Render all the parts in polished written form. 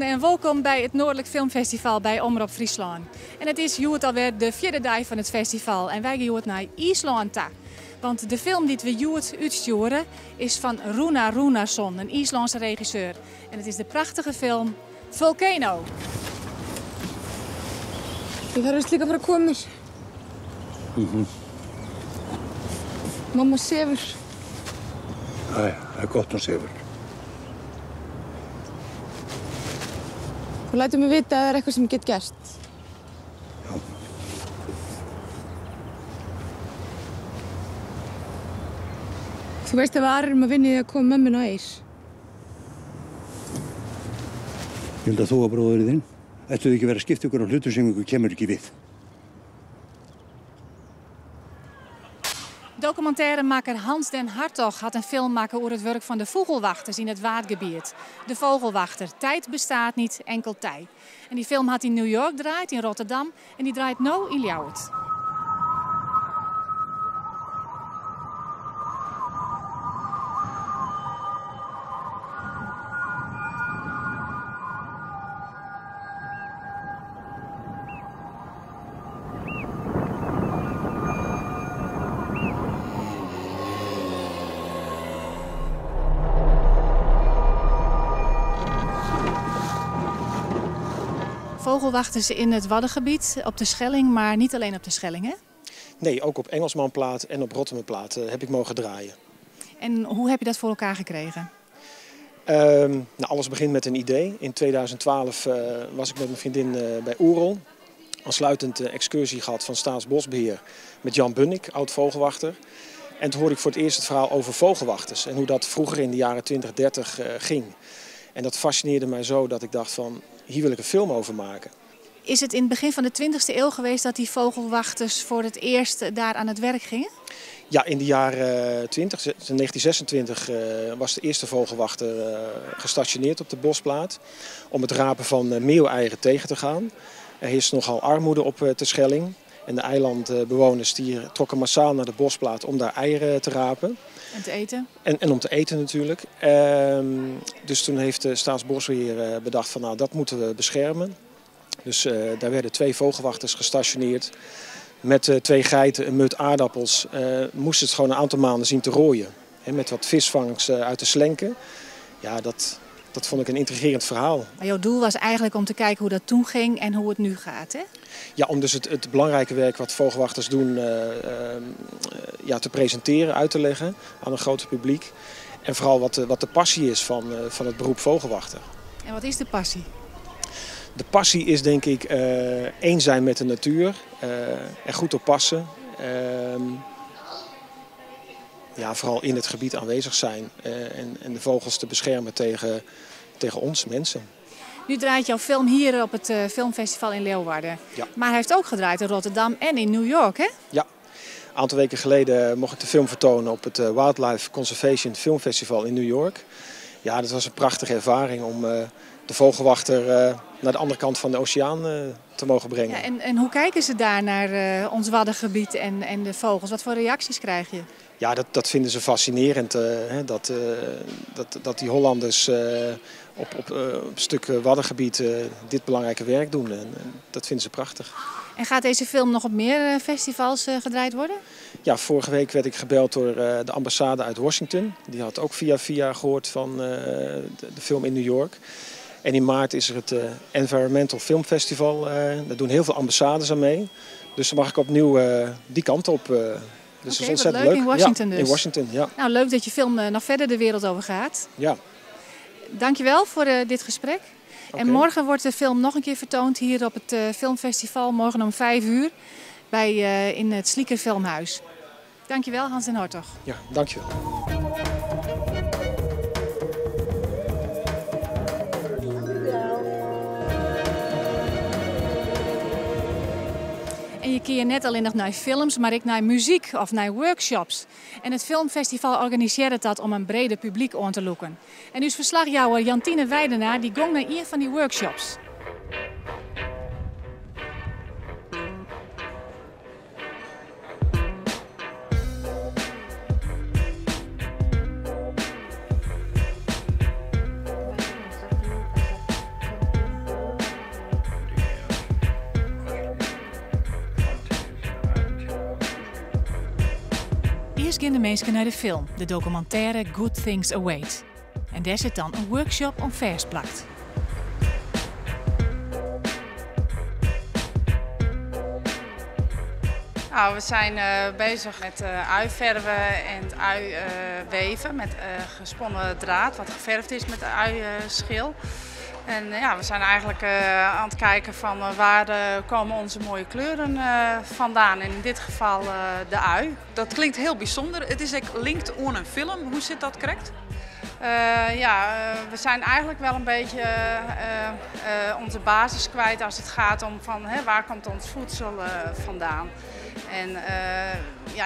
En welkom bij het Noordelijk Filmfestival bij Omroep Friesland. En het is het alweer de vierde dag van het festival en wij gaan naar IJsland. Want de film die we uitsturen is van Rúnar Rúnarsson, een IJslandse regisseur. En het is de prachtige film Volcano. Ég þarf líka bara að koma mér. Mamma sefur. Jæja, það gott hún sefur. Þú lætur mig vita ef það eitthvað sem ég get gert. Já. Þú veist ef aðrir að vinna í að koma mömmun á Eir. Ég held að þú og bróðurinn þinn ættuðu ekki verið að skipta ykkur á hlutum sem ykkur kemur ekki við. Documentairemaker Hans den Hartog had een film maken over het werk van de vogelwachters in het Waadgebied. De vogelwachter, tijd bestaat niet, enkel tij. En die film had in New York gedraaid, in Rotterdam en die draait nu in Ljouwert. Vogelwachters in het Waddengebied, op de Schelling, maar niet alleen op de Schelling, hè? Nee, ook op Engelsmanplaat en op Rotterdamplaat heb ik mogen draaien. En hoe heb je dat voor elkaar gekregen? Alles begint met een idee. In 2012 was ik met mijn vriendin bij Oerol. Aansluitend excursie gehad van Staatsbosbeheer met Jan Bunnik, oud vogelwachter. En toen hoorde ik voor het eerst het verhaal over vogelwachters en hoe dat vroeger in de jaren 20, 30 ging. En dat fascineerde mij zo dat ik dacht van, hier wil ik een film over maken. Is het in het begin van de 20e eeuw geweest dat die vogelwachters voor het eerst daar aan het werk gingen? Ja, in de jaren 20, 1926 was de eerste vogelwachter gestationeerd op de Bosplaat. Om het rapen van meeuweieren tegen te gaan. Er is nogal armoede op de Schelling. En de eilandbewoners die trokken massaal naar de Bosplaat om daar eieren te rapen. En te eten? En om te eten natuurlijk. Dus toen heeft de Staatsbosbeheer bedacht van nou, dat moeten we beschermen. Dus daar werden 2 vogelwachters gestationeerd. Met 2 geiten, een mut aardappels. Moesten het gewoon een aantal maanden zien te rooien. Met wat visvangst uit de slenken. Ja, dat vond ik een intrigerend verhaal. Maar jouw doel was eigenlijk om te kijken hoe dat toen ging en hoe het nu gaat, hè? Ja, om dus het belangrijke werk wat vogelwachters doen te presenteren, uit te leggen aan een groot publiek. En vooral wat de passie is van het beroep vogelwachter. En wat is de passie? De passie is denk ik één zijn met de natuur, er goed op passen. Vooral in het gebied aanwezig zijn en de vogels te beschermen tegen ons, mensen. Nu draait jouw film hier op het filmfestival in Leeuwarden. Ja. Maar hij heeft ook gedraaid in Rotterdam en in New York, hè? Ja. Een aantal weken geleden mocht ik de film vertonen op het Wildlife Conservation Filmfestival in New York. Ja, dat was een prachtige ervaring om de vogelwachter naar de andere kant van de oceaan te mogen brengen. Ja, en hoe kijken ze daar naar ons Waddengebied en de vogels? Wat voor reacties krijg je? Ja, dat vinden ze fascinerend. Dat die Hollanders op een stuk Waddengebied dit belangrijke werk doen. En dat vinden ze prachtig. En gaat deze film nog op meer festivals gedraaid worden? Ja, vorige week werd ik gebeld door de ambassade uit Washington. Die had ook via gehoord van de film in New York. En in maart is er het Environmental Film Festival. Daar doen heel veel ambassades aan mee. Dus dan mag ik opnieuw die kant op. Dus dat is ontzettend leuk. In Washington ja, dus. In Washington, ja. Nou, leuk dat je film nog verder de wereld over gaat. Ja. Dankjewel voor dit gesprek. Okay. En morgen wordt de film nog een keer vertoond hier op het filmfestival. Morgen om 5 uur in het Slieker Filmhuis. Dankjewel, Hans den Hartog. Ja, dankjewel. En je kun je net alleen nog naar films, maar ook naar muziek of naar workshops. En het filmfestival organiseert dat om een breder publiek aan te lokken. En uw verslagjouwer Jantine Weidenaar die ging naar een van die workshops. Eerst gaan de mensen naar de film, de documentaire Good Things Await. En daar zit dan een workshop om vers plakt. Nou, we zijn bezig met uiverven en het uiweven met gesponnen draad, wat geverfd is met uischil. En ja, we zijn eigenlijk aan het kijken van waar komen onze mooie kleuren vandaan. En in dit geval de ui. Dat klinkt heel bijzonder. Het is ook linked aan een film. Hoe zit dat correct? We zijn eigenlijk wel een beetje onze basis kwijt als het gaat om van waar komt ons voedsel vandaan. En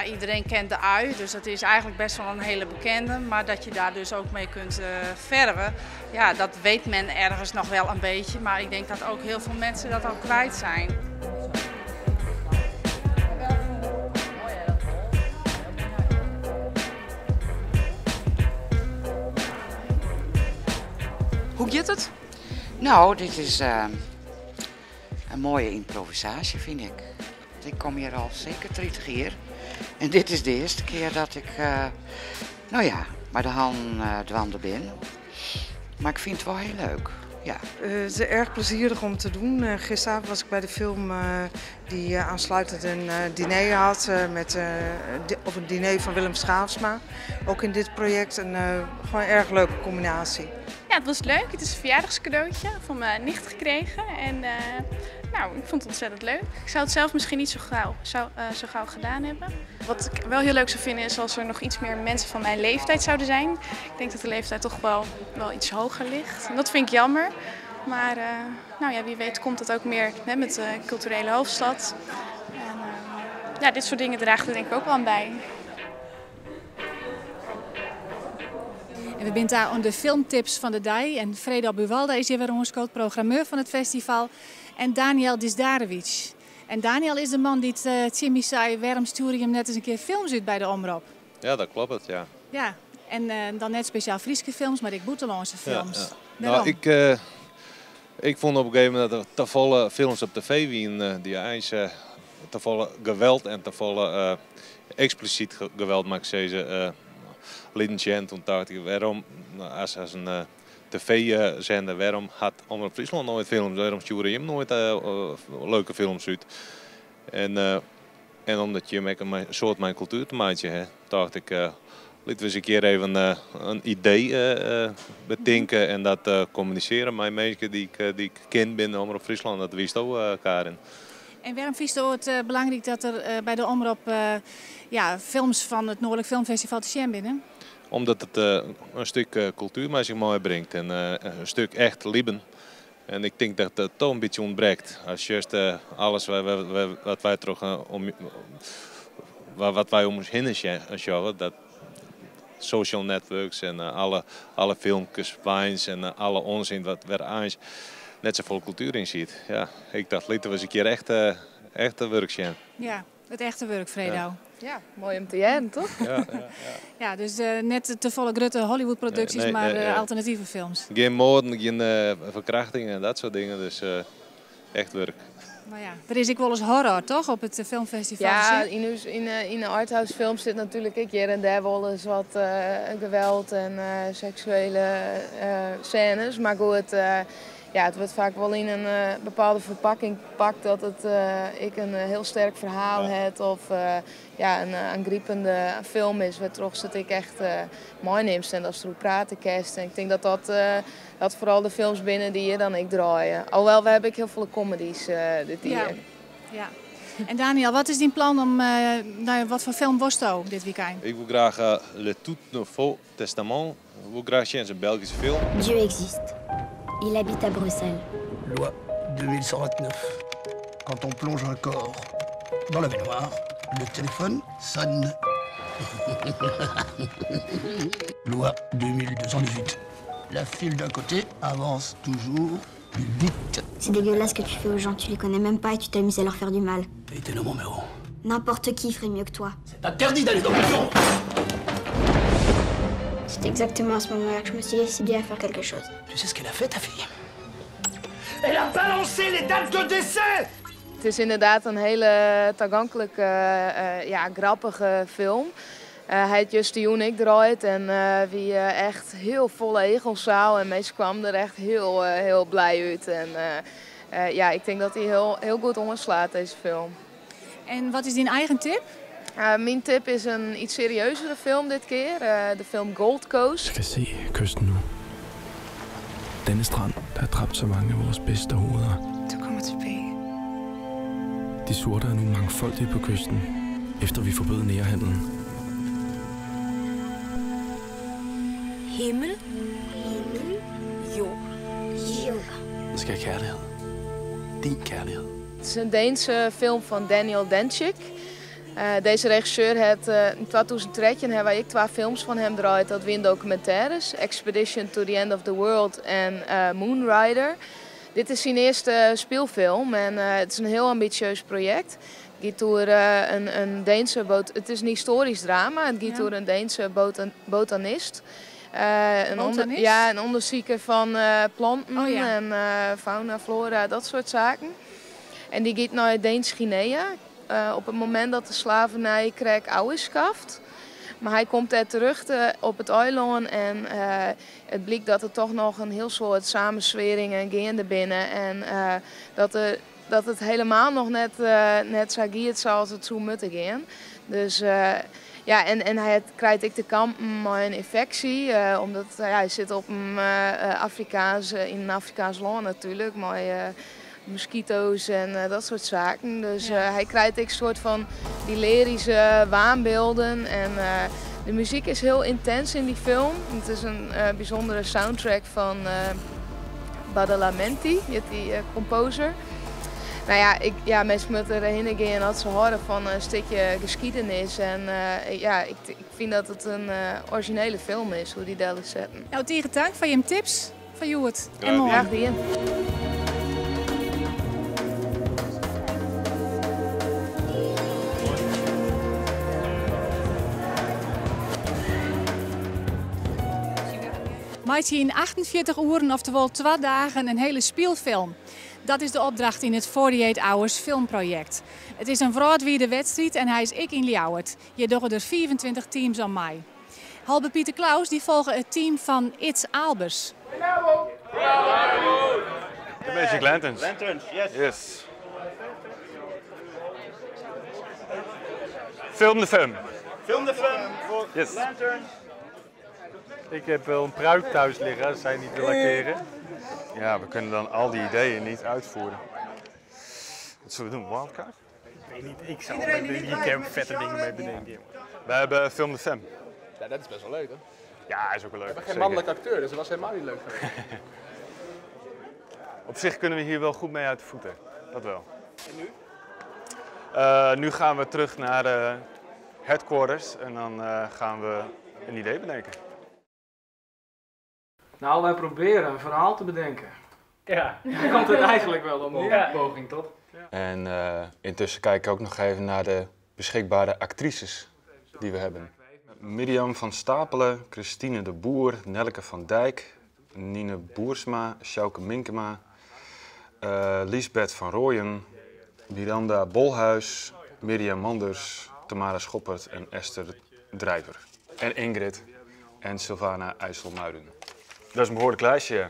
iedereen kent de ui, dus dat is eigenlijk best wel een hele bekende. Maar dat je daar dus ook mee kunt verven, ja, dat weet men ergens nog wel een beetje. Maar ik denk dat ook heel veel mensen dat al kwijt zijn. Hoe gaat het? Nou, dit is een mooie improvisatie, vind ik. Ik kom hier al zeker 30 jaar. En dit is de eerste keer dat ik, bij de hand dwanden ben. Maar ik vind het wel heel leuk. Ja. Het is erg plezierig om te doen. Gisteravond was ik bij de film die aansluitend een diner had, of een diner van Willem Schaafsma. Ook in dit project gewoon een erg leuke combinatie. Ja, het was leuk. Het is een verjaardagscadeautje van mijn nicht gekregen. En ik vond het ontzettend leuk. Ik zou het zelf misschien niet zo gauw gedaan hebben. Wat ik wel heel leuk zou vinden is als er nog iets meer mensen van mijn leeftijd zouden zijn. Ik denk dat de leeftijd toch wel iets hoger ligt. En dat vind ik jammer. Maar wie weet komt het ook meer met de culturele hoofdstad. En, dit soort dingen draagt er denk ik ook wel aan bij. En we zijn daar aan de filmtips van de dag. En Freda Buwalda is hier weer ons programmeur van het festival. En Daniel Disdarevic. En Daniel is de man die Timmy zei, waarom stuur je hem net eens een keer films uit bij de omroep? Ja, dat klopt, ja. Ja, en dan net speciaal Frieske films, maar ik buitenlandse films. Ja. Nou, ik vond op een gegeven moment dat er te volle films op tv waren die eigenlijk te volle geweld en te volle expliciet geweld, mag ik zeggen, lieten zien. Toen dacht ik, waarom, als een tv-zender, waarom had Omroep Friesland nooit films? Waarom stuurde je hem nooit leuke films uit? En omdat je met een soort mijn cultuur te maken hebt, dacht ik, laten we eens een keer even een idee bedenken en dat communiceren met mensen die ik ken binnen Omroep Friesland. Dat wist ook, Karin. En waarom vies je het belangrijk dat er bij de omroep films van het Noordelijk Filmfestival te zien binnen? Omdat het een stuk cultuur met zich mee brengt en een stuk echt liefde. En ik denk dat het toch een beetje ontbreekt. Als juist alles wat wij terug wat wij om ons heen sjouwen, dat social networks en alle filmpjes, wines en alle onzin wat er aan net zo vol cultuur in zit. Ja, ik dacht, laten we eens een keer echt werk zien. Ja, het echte werk, Fredo. Ja, mooi om te zien, toch? Ja, dus net te volle grote Hollywood-producties, maar alternatieve films. Geen moorden, geen verkrachtingen en dat soort dingen, dus echt werk. Maar ja, er is ook wel eens horror, toch, op het filmfestival? Ja, in de arthouse film zit natuurlijk ook hier en daar wel eens wat geweld en seksuele scènes. Maar goed, het wordt vaak wel in een bepaalde verpakking gepakt dat het een heel sterk verhaal heeft of een aangriepende film is. Waar toch zit ik echt meeneemt en dat is erop praten kerst. En ik denk dat vooral de films binnen die hier dan ik draaien. Alhoewel, we hebben ook heel veel comedies dit jaar. Ja. En Daniel, wat is die plan om, wat voor film was het dit weekend? Ik wil graag Le Tout Nouveau Testament. Ik wil graag zien, een Belgische film. Dieu existe. Il habite à Bruxelles. Loi 2129. Quand on plonge un corps dans la baignoire. Le téléphone sonne. Loi 2218. La file d'un côté avance toujours plus vite. C'est dégueulasse ce que tu fais aux gens, tu les connais même pas et tu t'amuses à leur faire du mal. Et t'es le mon héros. N'importe qui ferait mieux que toi. C'est interdit d'aller dans le fond. C'est exactement à ce moment-là que je me suis décidée à faire quelque chose. Tu sais ce qu'elle a fait, ta fille? Elle a balancé les dates de décès! Het is inderdaad een hele toegankelijke, grappige film. Hij had just de Unique draait en wie echt heel volle egels zou en mensen kwamen er echt heel blij uit. En ik denk dat hij heel goed onderslaat, deze film. En wat is die eigen tip? Mijn tip is een iets serieuzere film dit keer, de film Gold Coast. Jeg kan se kysten nu. Denne strand, der har dræbt så mange af vores bedste hoveder. Du kommer tilbage. De sorte er nu mangfoldige på kysten, efter vi forbød nærhandlen. Himmel, jord. Jeg skal have kærlighed. Din kærlighed. Het is een Deense film van Daniel Dencik. Deze regisseur heeft in 2013 hebben ik 2 films van hem gedraaid. Dat waren documentaires, Expedition to the End of the World en Moonrider. Dit is zijn eerste speelfilm en het is een heel ambitieus project. Het gaat door een Deense het is een historisch drama. Het gaat door een Deense botanist. Een onderzoeker van planten en fauna, flora, dat soort zaken. En die gaat naar Deens-Guinea op het moment dat de slavernij afschaft. Maar hij komt er terug op het eiland en het blijkt dat er toch nog een heel soort samensweringen gaande binnen. En dat het helemaal nog net zo gaat zoals het zou moeten gaan. Dus en hij krijgt ook te kampen met een infectie, omdat hij zit op een in een Afrikaans land natuurlijk, met mosquito's en dat soort zaken. Dus hij krijgt ook een soort van die lyrische waanbeelden en de muziek is heel intens in die film. Het is een bijzondere soundtrack van Badalamenti, die composer. Nou ja, mensen moeten erheen gaan als ze horen van een stukje geschiedenis. En ik vind dat het een originele film is, hoe die delen zetten. Nou, tegen dank van je tips van Joert. En mooi. Graag gedaan. Maakt hij in 48 uren, oftewel 2 dagen, een hele speelfilm. Dat is de opdracht in het 48 Hours filmproject. Het is een vroadwierde wedstrijd en hij is ik in Ljouwert. Je doggen er 24 teams aan mij. Halbe Pieter Klaus die volgen het team van It's Albers. The Magic Lanterns. Lanterns, yes. Yes. Film de film. Film de film voor Yes. Lanterns. Ik heb wel een pruik thuis liggen, als zij niet willen acteren. Ja, we kunnen dan al die ideeën niet uitvoeren. Wat zullen we doen? Wildcard? Ik weet niet, ik zou hier vette dingen mee bedenken. We hebben Film de Femme. Ja, dat is best wel leuk, hè? Ja, is ook wel leuk. We hebben geen mannelijke acteur, dus dat was helemaal niet leuk geweest. Op zich kunnen we hier wel goed mee uit de voeten. Dat wel. En nu? Nu gaan we terug naar de headquarters en dan gaan we een idee bedenken. Nou, wij proberen een verhaal te bedenken. Ja. Daar komt het eigenlijk wel om een poging, toch? Ja. En intussen kijk ik ook nog even naar de beschikbare actrices die we hebben. Mirjam van Stapelen, Christine de Boer, Nelke van Dijk, Nine Boersma, Sjouke Minkema, Liesbeth van Rooyen, Miranda Bolhuis, Mirjam Manders, Tamara Schoppert en Esther Drijver. En Ingrid en Sylvana IJsselmuiden. Dat is een behoorlijk lijstje.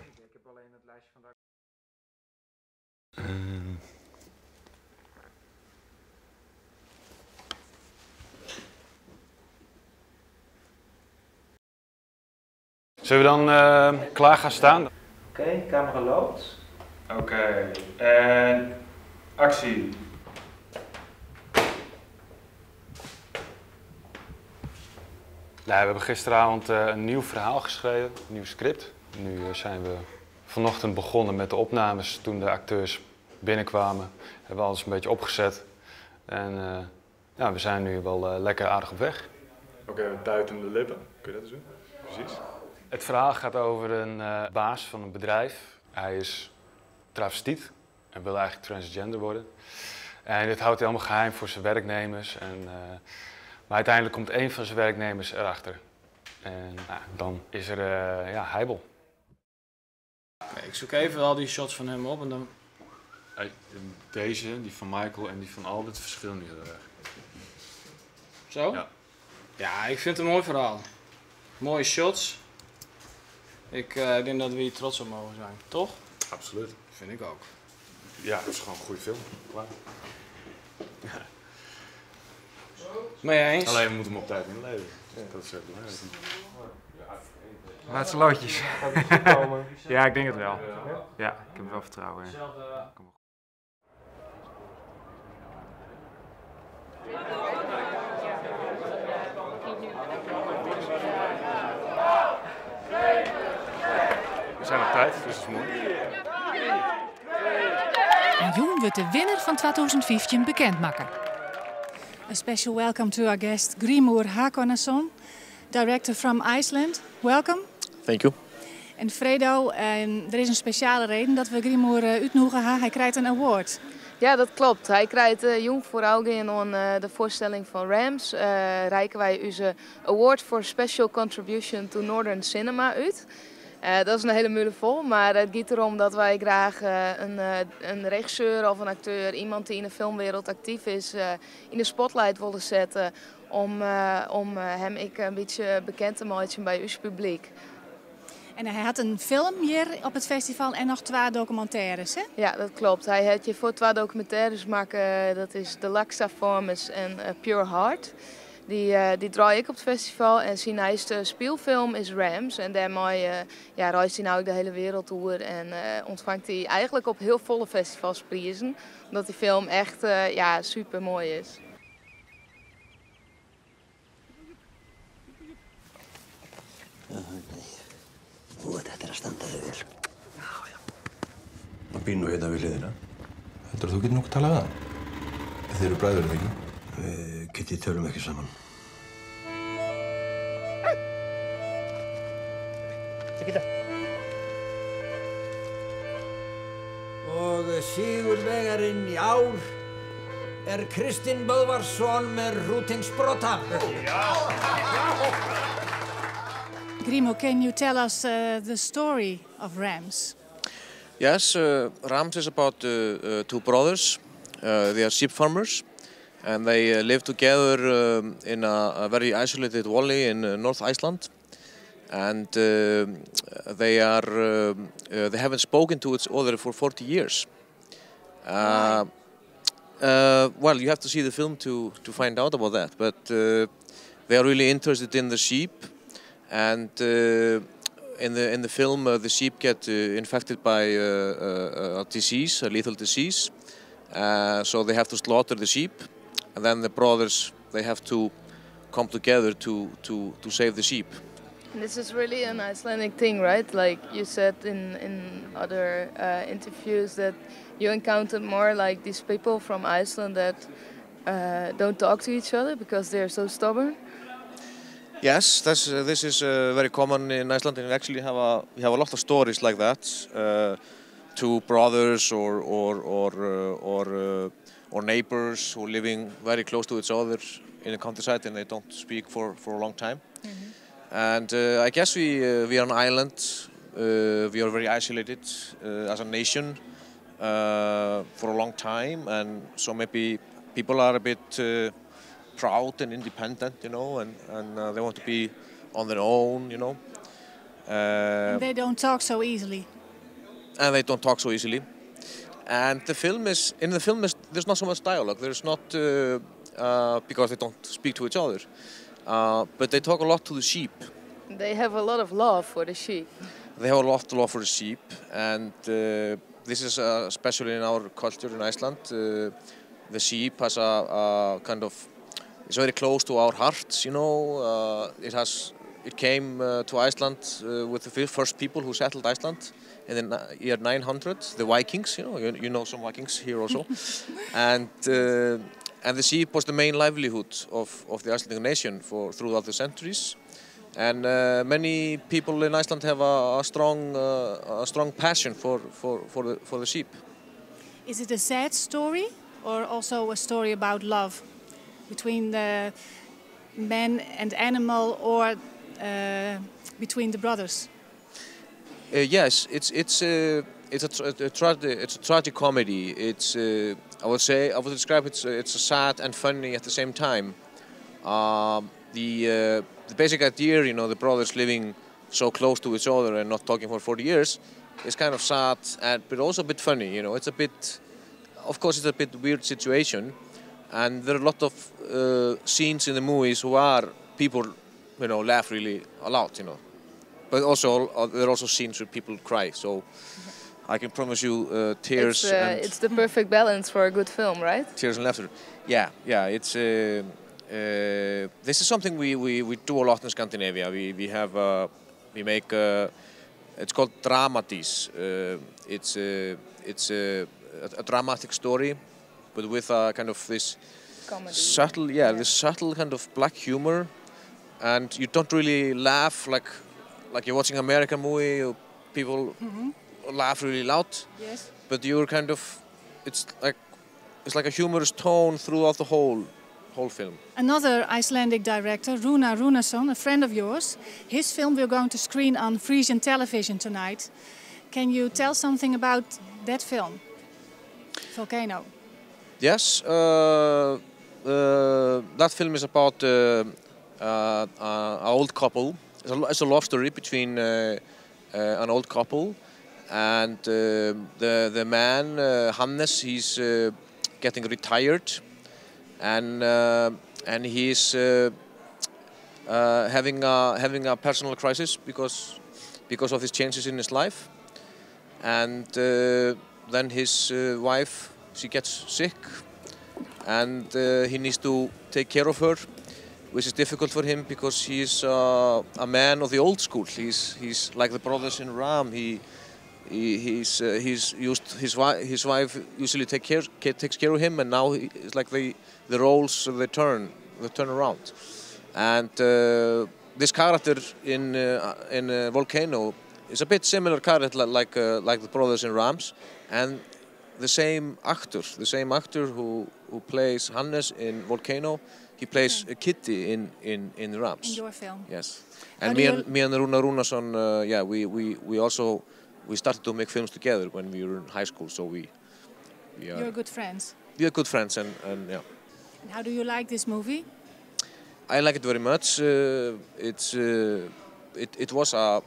Zullen we dan klaar gaan staan? Oké, camera loopt. Oké, en actie. Nou, we hebben gisteravond een nieuw verhaal geschreven, een nieuw script. Nu zijn we vanochtend begonnen met de opnames. Toen de acteurs binnenkwamen, hebben we alles een beetje opgezet. En ja, we zijn nu wel lekker aardig op weg. Oké, buiten de lippen. Kun je dat eens doen? Precies. Het verhaal gaat over een baas van een bedrijf. Hij is travestiet en wil eigenlijk transgender worden. En dit houdt hij allemaal geheim voor zijn werknemers. Maar uiteindelijk komt een van zijn werknemers erachter. En dan is er heibel. Ik zoek even al die shots van hem op en dan... Deze, die van Michael en die van Albert verschillen niet heel erg. Zo? Ja. Ja, ik vind het een mooi verhaal. Mooie shots. Ik denk dat we hier trots op mogen zijn, toch? Absoluut. Vind ik ook. Ja, het is gewoon een goede film. Klaar. Ja. Ben jij eens? Alleen we moeten hem op tijd inleveren. Ja. Dat is belangrijk. Laatste loodjes. Ja, ik denk het wel. Ja, ik heb er wel vertrouwen in. Kom op. We zijn op tijd, dus dat is mooi. En Joen wordt de winnaar van 2015 bekendmaken. A special welcome to our guest Grímur Hákonarson, director from Iceland. Welcome. Thank you. En Fredo, er is een speciale reden dat we Grímur uitnodigen. Hij krijgt een award. Ja, dat klopt. Hij krijgt jong voor ogen aan de voorstelling van Rams. Reiken wij onze award for special contribution to Northern Cinema uit. Dat is een hele mulle vol, maar het gaat erom dat wij graag een regisseur of een acteur, iemand die in de filmwereld actief is, in de spotlight willen zetten om hem een beetje bekend te maken bij ons publiek. En hij had een film hier op het festival en nog 2 documentaires, hè? Ja, dat klopt. Hij heeft je voor 2 documentaires maken. Dat is The Laksa Farmers en Pure Heart. Die draai ik op het festival en zijn nieuwste speelfilm is Rams. En daarmee reist hij nou de hele wereld door en ontvangt hij eigenlijk op heel volle festivals prijzen. Omdat die film echt super mooi is. Þú ert eftir að standa þig vel. Það býr nú hérna við hliðina. Heldur þú getur nokkuð talað við hann? Þið eru bræður, eða ekki? Við Kitty tölum ekki saman. Kitty. Og sigurvegarinn í ár Kristinn Böðvarsson með Rútingsbrota. Grímur, can you tell us the story of Rams? Yes, Rams is about 2 brothers. They are sheep farmers, and they live together in a very isolated valley in North Iceland. And they haven't spoken to each other for 40 years. Well, you have to see the film to find out about that. But they are really interested in the sheep. And in the film, the sheep get infected by a disease, a lethal disease. So they have to slaughter the sheep, and then the brothers they have to come together to save the sheep. And this is really an Icelandic thing, right? Like you said in other interviews that you encountered more like these people from Iceland that don't talk to each other because they're so stubborn. Yes, this is very common in Iceland, and actually we have a lot of stories like that. 2 brothers or neighbors who are living very close to each other in the countryside, and they don't speak for a long time. Mm-hmm. And I guess we are an island. We are very isolated as a nation for a long time, and so maybe people are a bit proud and independent, you know, and they want to be on their own, you know. And they don't talk so easily. And they don't talk so easily. And in the film there's not so much dialogue. There's not because they don't speak to each other, but they talk a lot to the sheep. They have a lot of love for the sheep. They have a lot of love for the sheep, and this is especially in our culture in Iceland. The sheep has a kind of, it's very close to our hearts, you know. It came to Iceland with the first people who settled Iceland in the year 900, the Vikings, you know some Vikings here also. And And the sheep was the main livelihood of the Icelandic nation throughout the centuries. And many people in Iceland have a strong passion for the sheep. Is it a sad story or also a story about love between the man and animal, or between the brothers? Yes, it's a tragic comedy. I would describe it's a sad and funny at the same time. The basic idea, you know, the brothers living so close to each other and not talking for 40 years, is kind of sad, but also a bit funny. You know, of course, it's a bit weird situation, and there are a lot of scenes in the movies where people, you know, laugh really a lot, you know. But also, there are also scenes where people cry. So I can promise you tears. It's the perfect balance for a good film, right? Tears and laughter. Yeah. It's this is something we do a lot in Scandinavia. We make it's called dramatís. It's a dramatic story, but with a kind of this comedy. This subtle kind of black humor, and you don't really laugh like you're watching an American movie. Or people laugh really loud. Yes. But you're kind of, it's like a humorous tone throughout the whole film. Another Icelandic director, Rúnar Rúnarsson, a friend of yours, his film we're going to screen on Frisian television tonight. Can you tell something about that film, Volcano? Yes, that film is about an old couple. It's a love story between an old couple, and the man Hannes, he's getting retired, and he's having a personal crisis because of his changes in his life, and then his wife, she gets sick, and he needs to take care of her, which is difficult for him because he's a man of the old school. He's like the brothers in Ram. His wife usually takes care of him, and now it's like the roles they turn around. And this character in Volcano is a bit similar character like the brothers in Rams, and the same actor who plays Hannes in Volcano, he plays Kitty in Rams. In your film. Yes. And me and Rúnar Rúnarsson, we started to make films together when we were in high school, so You're good friends. We are good friends, and yeah. And how do you like this movie? I like it very much. It was a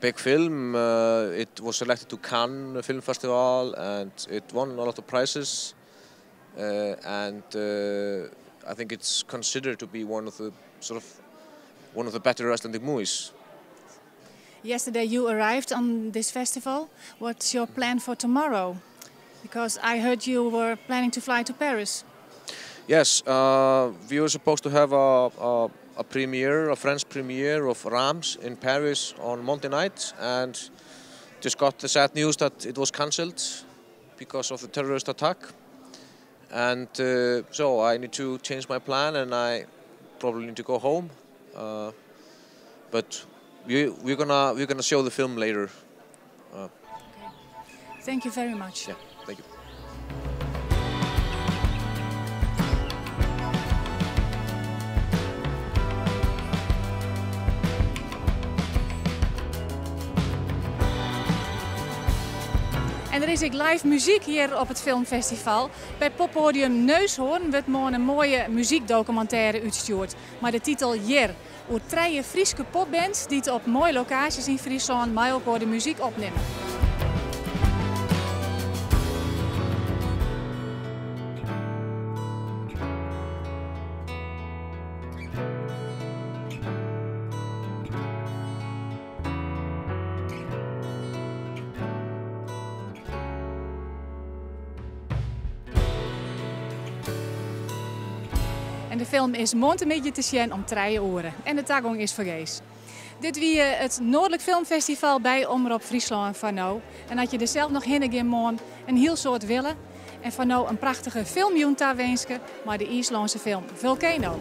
big film. It was selected to Cannes Film Festival, and it won a lot of prizes. And I think it's considered to be one of the better Icelandic movies. Yesterday you arrived on this festival. What's your plan for tomorrow? Because I heard you were planning to fly to Paris. Yes, we were supposed to have a French premiere of Rams in Paris on Monday night, and just got the sad news that it was cancelled because of the terrorist attack. And so I need to change my plan, and I probably need to go home. But we're gonna show the film later. Okay. Thank you very much. Yeah, thank you. En er is ook live muziek hier op het filmfestival. Bij poppodium Neushoorn wordt morgen een mooie muziekdocumentaire uitgestuurd. Maar de titel Jer. Over 3 Friese popbands die het op mooie locaties in Friesland mij ook de muziek opnemen. En de film is morgenmiddag te zien om 3 uur. En de tagong is vergees. Dit wie het Noordelijk Filmfestival bij Omroep Friesland van nou. En had je er zelf nog heen gaan morgen een heel soort willen. En van nou een prachtige filmjunta wensen, maar de IJslandse film Volcano.